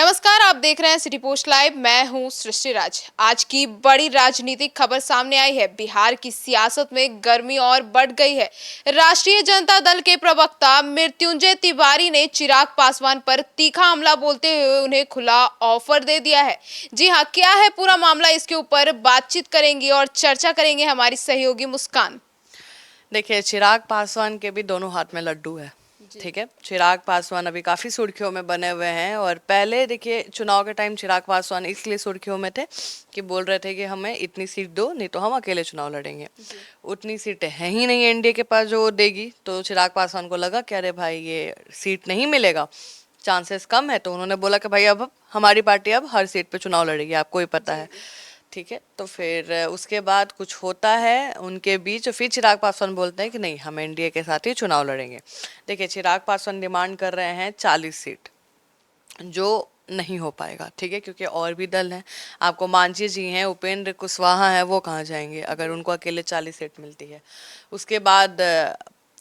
नमस्कार, आप देख रहे हैं सिटी पोस्ट लाइव। मैं हूं सृष्टि राज। आज की बड़ी राजनीतिक खबर सामने आई है। बिहार की सियासत में गर्मी और बढ़ गई है। राष्ट्रीय जनता दल के प्रवक्ता मृत्युंजय तिवारी ने चिराग पासवान पर तीखा हमला बोलते हुए उन्हें खुला ऑफर दे दिया है। जी हां, क्या है पूरा मामला, इसके ऊपर बातचीत करेंगे और चर्चा करेंगे हमारी सहयोगी मुस्कान। देखिए, चिराग पासवान के भी दोनों हाथ में लड्डू है। ठीक है, चिराग पासवान अभी काफी सुर्खियों में बने हुए हैं। और पहले देखिए, चुनाव के टाइम चिराग पासवान इसलिए सुर्खियों में थे कि बोल रहे थे कि हमें इतनी सीट दो, नहीं तो हम अकेले चुनाव लड़ेंगे। उतनी सीटें हैं ही नहीं एनडीए के पास जो देगी। तो चिराग पासवान को लगा कि अरे भाई, ये सीट नहीं मिलेगा, चांसेस कम है। तो उन्होंने बोला कि भाई अब हमारी पार्टी अब हर सीट पे चुनाव लड़ेगी, आपको ही पता है। ठीक है, तो फिर उसके बाद कुछ होता है उनके बीच, फिर चिराग पासवान बोलते हैं कि नहीं, हम एनडीए के साथ ही चुनाव लड़ेंगे। देखिए, चिराग पासवान डिमांड कर रहे हैं 40 सीट, जो नहीं हो पाएगा। ठीक है, क्योंकि और भी दल हैं। आपको मांझी जी हैं, उपेंद्र कुशवाहा हैं, वो कहाँ जाएंगे अगर उनको अकेले 40 सीट मिलती है। उसके बाद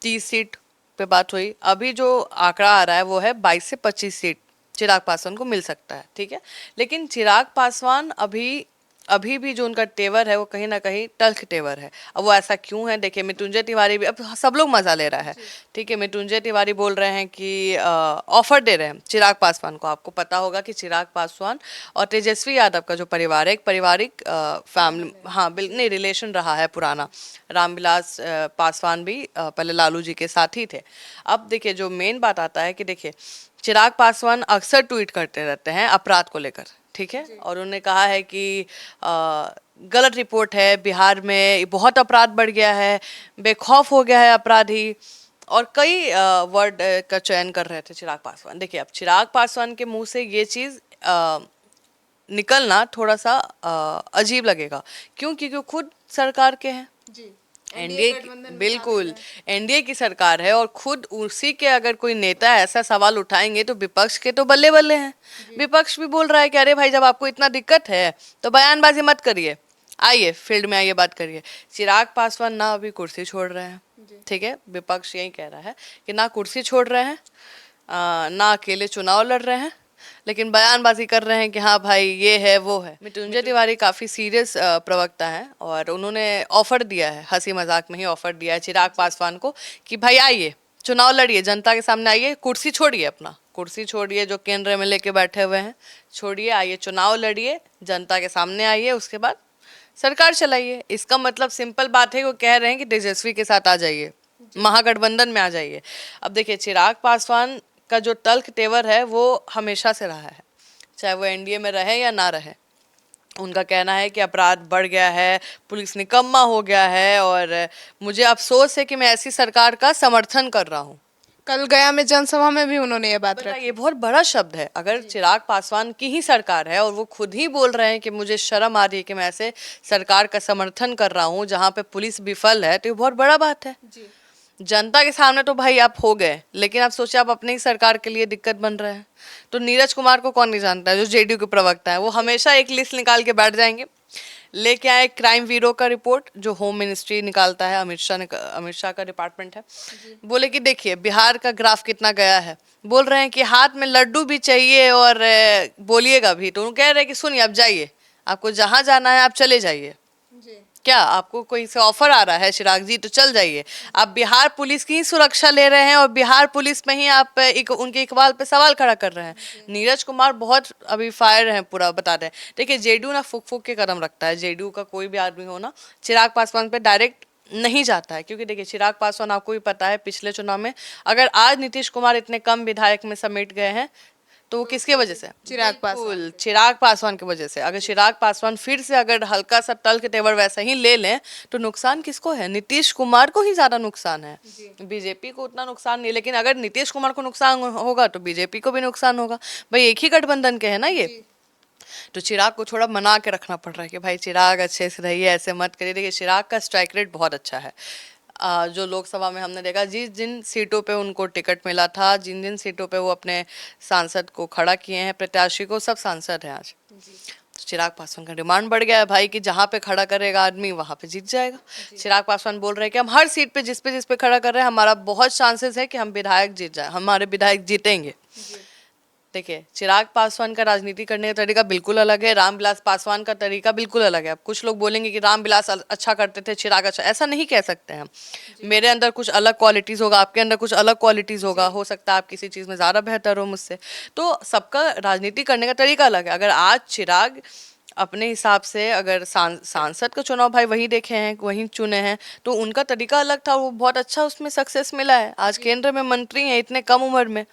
30 सीट पे बात हुई। अभी जो आंकड़ा आ रहा है वो है 22 से 25 सीट चिराग पासवान को मिल सकता है। ठीक है, लेकिन चिराग पासवान अभी अभी भी जो उनका तेवर है वो कहीं ना कहीं टल्ख तेवर है। अब वो ऐसा क्यों है, देखिए, मृत्युंजय तिवारी भी, अब सब लोग मजा ले रहा है। ठीक है, मृत्युंजय तिवारी बोल रहे हैं कि ऑफर दे रहे हैं चिराग पासवान को। आपको पता होगा कि चिराग पासवान और तेजस्वी यादव का जो परिवार है, एक पारिवारिक फैमिली, हाँ नहीं, रिलेशन रहा है पुराना। रामविलास पासवान भी पहले लालू जी के साथ ही थे। अब देखिए, जो मेन बात आता है कि देखिए, चिराग पासवान अक्सर ट्वीट करते रहते हैं अपराध को लेकर। ठीक है, और उन्होंने कहा है कि गलत रिपोर्ट है, बिहार में बहुत अपराध बढ़ गया है, बेखौफ हो गया है अपराधी, और कई वर्ड का चयन कर रहे थे चिराग पासवान। देखिए, अब चिराग पासवान के मुंह से ये चीज़ निकलना थोड़ा सा अजीब लगेगा। क्यों? क्योंकि वो खुद सरकार के हैं। एनडीए, बिल्कुल एनडीए की सरकार है, और खुद उसी के अगर कोई नेता ऐसा सवाल उठाएंगे तो विपक्ष के तो बल्ले बल्ले हैं। विपक्ष भी बोल रहा है कि अरे भाई, जब आपको इतना दिक्कत है तो बयानबाजी मत करिए, आइए फील्ड में आइए, बात करिए। चिराग पासवान ना अभी कुर्सी छोड़ रहे हैं। ठीक है, विपक्ष यही कह रहा है कि ना कुर्सी छोड़ रहे हैं, ना अकेले चुनाव लड़ रहे हैं, लेकिन बयानबाजी कर रहे हैं कि हाँ भाई, ये है वो है। मृत्युंजय तिवारी काफी सीरियस प्रवक्ता हैं, और उन्होंने ऑफर दिया है, हंसी मजाक में ही ऑफर दिया है चिराग पासवान को कि भाई आइए, चुनाव लड़िए, जनता के सामने आइए, कुर्सी छोड़िए, अपना कुर्सी छोड़िए जो केंद्र में लेके बैठे हुए हैं, छोड़िए, आइए चुनाव लड़िए, जनता के सामने आइए, उसके बाद सरकार चलाइए। इसका मतलब सिंपल बात है, वो कह रहे हैं कि तेजस्वी के साथ आ जाइए, महागठबंधन में आ जाइए। अब देखिए, चिराग पासवान का जो तल्ख तेवर है वो हमेशा से रहा है, चाहे वो एनडीए में रहे या ना रहे। उनका कहना है कि अपराध बढ़ गया है, पुलिस निकम्मा हो गया है, और मुझे अफसोस है कि मैं ऐसी सरकार का समर्थन कर रहा हूँ। कल गया में जनसभा में भी उन्होंने ये बात रखी। ये बहुत बड़ा शब्द है। अगर चिराग पासवान की ही सरकार है और वो खुद ही बोल रहे हैं कि मुझे शर्म आ रही है कि मैं ऐसे सरकार का समर्थन कर रहा हूँ जहाँ पे पुलिस विफल है, तो ये बहुत बड़ा बात है। जनता के सामने तो भाई आप हो गए, लेकिन आप सोचिए, आप अपनी ही सरकार के लिए दिक्कत बन रहे हैं। तो नीरज कुमार को कौन नहीं जानता है, जो जेडीयू के प्रवक्ता है, वो हमेशा एक लिस्ट निकाल के बैठ जाएंगे। लेके आए क्राइम ब्यूरो का रिपोर्ट, जो होम मिनिस्ट्री निकालता है, अमित शाह का डिपार्टमेंट है। बोले कि देखिए, बिहार का ग्राफ कितना गया है। बोल रहे हैं कि हाथ में लड्डू भी चाहिए और बोलिएगा भी। तो कह रहे हैं कि सुनिए, आप जाइए, आपको जहाँ जाना है आप चले जाइए। क्या आपको कोई से ऑफर आ रहा है चिराग जी, तो चल जाइए। आप बिहार पुलिस की ही सुरक्षा ले रहे हैं, और बिहार पुलिस में ही आप उनके इकबाल पे सवाल खड़ा कर रहे हैं। नीरज कुमार बहुत अभी फायर हैं, पूरा बता रहे हैं। देखिए, जेडीयू ना फूक फूक के कदम रखता है। जेडीयू का कोई भी आदमी हो ना, चिराग पासवान पे डायरेक्ट नहीं जाता है, क्योंकि देखिए, चिराग पासवान आपको भी पता है, पिछले चुनाव में अगर आज नीतीश कुमार इतने कम विधायक में समेट गए हैं तो वो किसके वजह से? चिराग पासवान की वजह से। अगर चिराग पासवान फिर से अगर हल्का सा तल के तेवर वैसा ही ले लें तो नुकसान किसको है? नीतीश कुमार को ही ज्यादा नुकसान है, बीजेपी को उतना नुकसान नहीं। लेकिन अगर नीतीश कुमार को नुकसान होगा तो बीजेपी को भी नुकसान होगा। भाई एक ही गठबंधन के है ना ये। तो चिराग को थोड़ा मना के रखना पड़ रहा है कि भाई चिराग अच्छे से रहिए, ऐसे मत करिए। देखिए, चिराग का स्ट्राइक रेट बहुत अच्छा है। जो लोकसभा में हमने देखा, जिस जिन सीटों पे उनको टिकट मिला था, जिन जिन सीटों पे वो अपने सांसद को खड़ा किए हैं, प्रत्याशी को, सब सांसद हैं आज। तो चिराग पासवान का डिमांड बढ़ गया है भाई कि जहाँ पे खड़ा करेगा आदमी वहाँ पे जीत जाएगा। चिराग पासवान बोल रहे हैं कि हम हर सीट पे जिस पे खड़ा कर रहे हैं, हमारा बहुत चांसेस है कि हम विधायक जीत जाए, हमारे विधायक जीतेंगे। देखिए, चिराग पासवान का राजनीति करने का तरीका बिल्कुल अलग है, रामविलास पासवान का तरीका बिल्कुल अलग है। अब कुछ लोग बोलेंगे कि रामविलास अच्छा करते थे, चिराग अच्छा, ऐसा नहीं कह सकते हम। मेरे अंदर कुछ अलग क्वालिटीज होगा, आपके अंदर कुछ अलग क्वालिटीज होगा, हो सकता है आप किसी चीज़ में ज़्यादा बेहतर हो मुझसे। तो सबका राजनीति करने का तरीका अलग है। अगर आज चिराग अपने हिसाब से अगर सांसद का चुनाव भाई वही देखे हैं, वही चुने हैं, तो उनका तरीका अलग था, वो बहुत अच्छा उसमें सक्सेस मिला है। आज केंद्र में मंत्री हैं इतने कम उम्र में,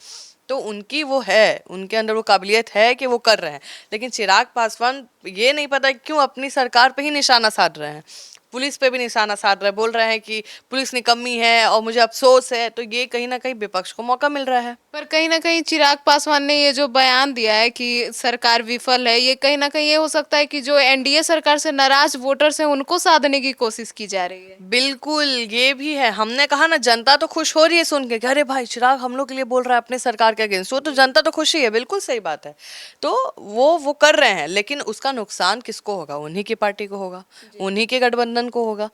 तो उनकी वो है, उनके अंदर वो काबिलियत है कि वो कर रहे हैं। लेकिन चिराग पासवान ये नहीं पता क्यों अपनी सरकार पे ही निशाना साध रहे हैं, पुलिस पे भी निशाना साध रहे हैं, बोल रहे हैं कि पुलिस निकम्मी है और मुझे अफसोस है। तो ये कहीं ना कहीं विपक्ष को मौका मिल रहा है। पर कहीं ना कहीं चिराग पासवान ने ये जो बयान दिया है कि सरकार विफल है, ये कहीं ना कहीं ये हो सकता है कि जो एनडीए सरकार से नाराज वोटर्स हैं उनको साधने की कोशिश की जा रही है। बिल्कुल, ये भी है। हमने कहा ना, जनता तो खुश हो रही है सुन के कि अरे भाई चिराग हम लोग के लिए बोल रहा है अपने सरकार के अगेंस्ट, वो तो जनता तो खुश ही है, बिल्कुल सही बात है। तो वो कर रहे हैं, लेकिन उसका नुकसान किसको होगा? उन्हीं की पार्टी को होगा, उन्हीं के गठबंधन को होगा।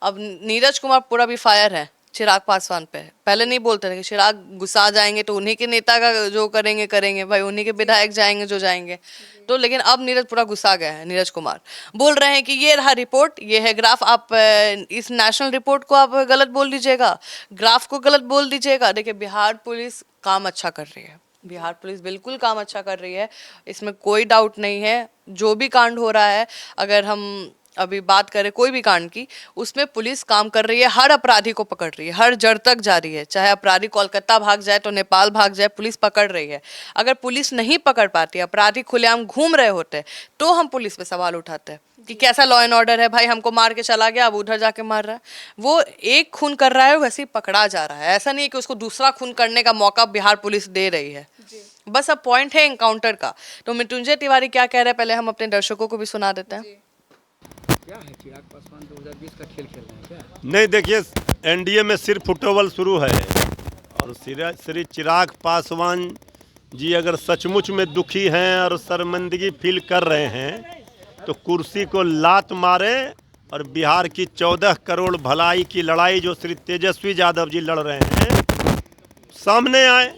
अब नीरज कुमार पूरा भी फायर है चिराग पासवान पे। पहले नहीं बोलते थे कि चिराग गुस्सा जाएंगे तो उन्हीं के नेता का जो करेंगे करेंगे भाई, उन्हीं के विधायक जाएंगे जो जाएंगे। तो लेकिन अब नीरज पूरा गुस्सा गया है। नीरज कुमार बोल रहे हैं कि ये रहा रिपोर्ट, ये है ग्राफ, आप इस नेशनल रिपोर्ट को आप गलत बोल दीजिएगा, ग्राफ को गलत बोल दीजिएगा। देखिए, बिहार पुलिस काम अच्छा कर रही है, बिहार पुलिस बिल्कुल काम अच्छा कर रही है, इसमें कोई डाउट नहीं है। जो भी कांड हो रहा है, अगर हम अभी बात करें कोई भी कांड की, उसमें पुलिस काम कर रही है, हर अपराधी को पकड़ रही है, हर जड़ तक जा रही है। चाहे अपराधी कोलकाता भाग जाए तो नेपाल भाग जाए, पुलिस पकड़ रही है। अगर पुलिस नहीं पकड़ पाती, अपराधी खुलेआम घूम रहे होते, तो हम पुलिस पे सवाल उठाते हैं कि कैसा लॉ एंड ऑर्डर है भाई, हमको मार के चला गया, अब उधर जाके मार रहा है। वो एक खून कर रहा है, वैसे ही पकड़ा जा रहा है। ऐसा नहीं है कि उसको दूसरा खून करने का मौका बिहार पुलिस दे रही है। बस अब पॉइंट है एनकाउंटर का। तो मृत्युंजय तिवारी क्या कह रहे हैं, पहले हम अपने दर्शकों को भी सुना देते हैं। क्या है, चिराग पासवान 2020 का खेल खेल रहे हैं क्या? नहीं, देखिए, एनडीए में सिर्फ फुटबॉल शुरू है, और श्री चिराग पासवान जी अगर सचमुच में दुखी हैं और शर्मिंदगी फील कर रहे हैं, तो कुर्सी को लात मारे और बिहार की 14 करोड़ भलाई की लड़ाई जो श्री तेजस्वी यादव जी लड़ रहे हैं, सामने आए।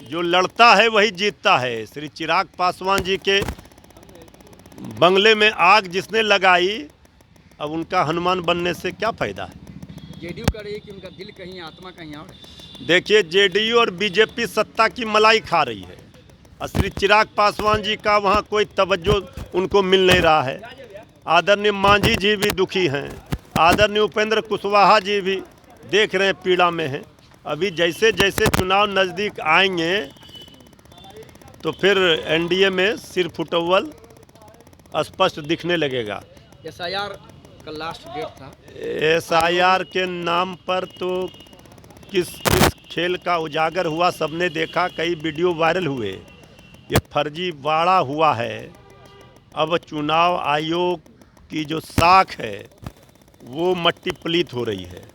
जो लड़ता है वही जीतता है। श्री चिराग पासवान जी के बंगले में आग जिसने लगाई, अब उनका हनुमान बनने से क्या फ़ायदा है? जेडीयू कर रही है कि उनका दिल कहीं, आत्मा कहीं और है। देखिए, जेडीयू और बीजेपी सत्ता की मलाई खा रही है, और श्री चिराग पासवान जी का वहाँ कोई तवज्जो उनको मिल नहीं रहा है। आदरणीय मांझी जी भी दुखी हैं, आदरणीय उपेंद्र कुशवाहा जी भी देख रहे हैं, पीड़ा में हैं। अभी जैसे जैसे चुनाव नज़दीक आएंगे तो फिर एनडीए में सिर्फ फुटबॉल स्पष्ट दिखने लगेगा। एसआईआर का लास्ट डेट था। एसआईआर के नाम पर तो किस खेल का उजागर हुआ, सबने देखा, कई वीडियो वायरल हुए। ये फर्जीवाड़ा हुआ है। अब चुनाव आयोग की जो साख है वो मट्टी पलीत हो रही है।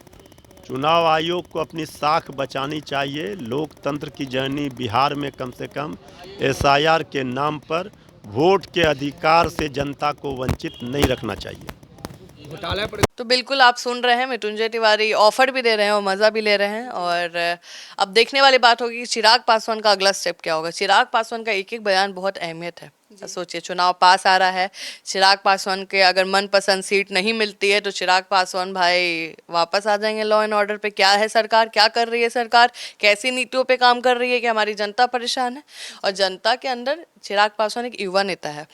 चुनाव आयोग को अपनी साख बचानी चाहिए। लोकतंत्र की जर्नी बिहार में कम से कम एसआईआर के नाम पर वोट के अधिकार से जनता को वंचित नहीं रखना चाहिए। घोटाले पर तो बिल्कुल आप सुन रहे हैं, मृत्युंजय तिवारी ऑफर भी दे रहे हैं और मज़ा भी ले रहे हैं। और अब देखने वाली बात होगी कि चिराग पासवान का अगला स्टेप क्या होगा। चिराग पासवान का एक एक बयान बहुत अहमियत है। सोचिए, चुनाव पास आ रहा है, चिराग पासवान के अगर मनपसंद सीट नहीं मिलती है तो चिराग पासवान भाई वापस आ जाएंगे लॉ एंड ऑर्डर पे। क्या है सरकार, क्या कर रही है सरकार, कैसी नीतियों पे काम कर रही है कि हमारी जनता परेशान है। और जनता के अंदर चिराग पासवान एक युवा नेता है,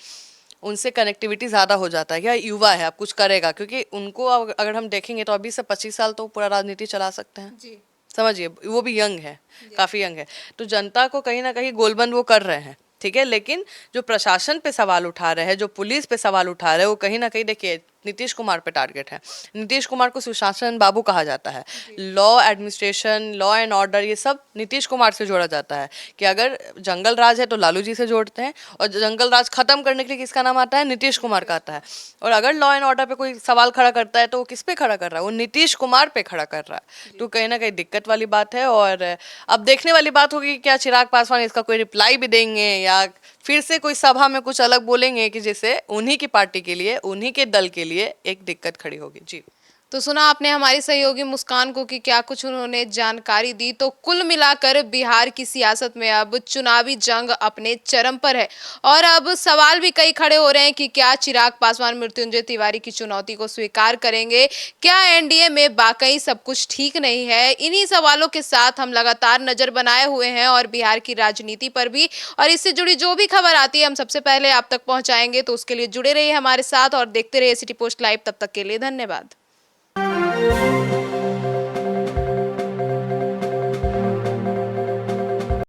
उनसे कनेक्टिविटी ज़्यादा हो जाता है। क्या युवा है, अब कुछ करेगा, क्योंकि उनको अगर हम देखेंगे तो अभी से 25 साल तो पूरा राजनीति चला सकते हैं जी। समझिए, वो भी यंग है, काफ़ी यंग है। तो जनता को कहीं ना कहीं गोलबंद वो कर रहे हैं, ठीक है। लेकिन जो प्रशासन पे सवाल उठा रहे हैं, जो पुलिस पे सवाल उठा रहे हैं, वो कहीं ना कहीं देखिए नीतीश कुमार पे टारगेट है। नीतीश कुमार को सुशासन बाबू कहा जाता है। Law administration, law and order, ये सब नीतीश कुमार से जोड़ा जाता है। कि अगर जंगल राज है तो लालू जी से जोड़ते हैं, और जंगल राज खत्म करने के लिए किसका नाम आता है? नीतीश कुमार का आता है। और अगर लॉ एंड ऑर्डर पे कोई सवाल खड़ा करता है तो वो किस पे खड़ा कर रहा है? वो नीतीश कुमार पे खड़ा कर रहा है। तो कहीं ना कहीं दिक्कत वाली बात है। और अब देखने वाली बात होगी क्या चिराग पासवान इसका कोई रिप्लाई भी देंगे, या फिर से कोई सभा में कुछ अलग बोलेंगे कि जिससे उन्हीं की पार्टी के लिए, उन्हीं के दल के लिए एक दिक्कत खड़ी होगी। जी तो सुना आपने हमारी सहयोगी मुस्कान को कि क्या कुछ उन्होंने जानकारी दी। तो कुल मिलाकर बिहार की सियासत में अब चुनावी जंग अपने चरम पर है और अब सवाल भी कई खड़े हो रहे हैं कि क्या चिराग पासवान मृत्युंजय तिवारी की चुनौती को स्वीकार करेंगे, क्या एनडीए में वाकई सब कुछ ठीक नहीं है। इन्हीं सवालों के साथ हम लगातार नजर बनाए हुए हैं और बिहार की राजनीति पर भी, और इससे जुड़ी जो भी खबर आती है हम सबसे पहले आप तक पहुंचाएंगे। तो उसके लिए जुड़े रहिए हमारे साथ और देखते रहिए सिटी पोस्ट लाइव। तब तक के लिए धन्यवाद।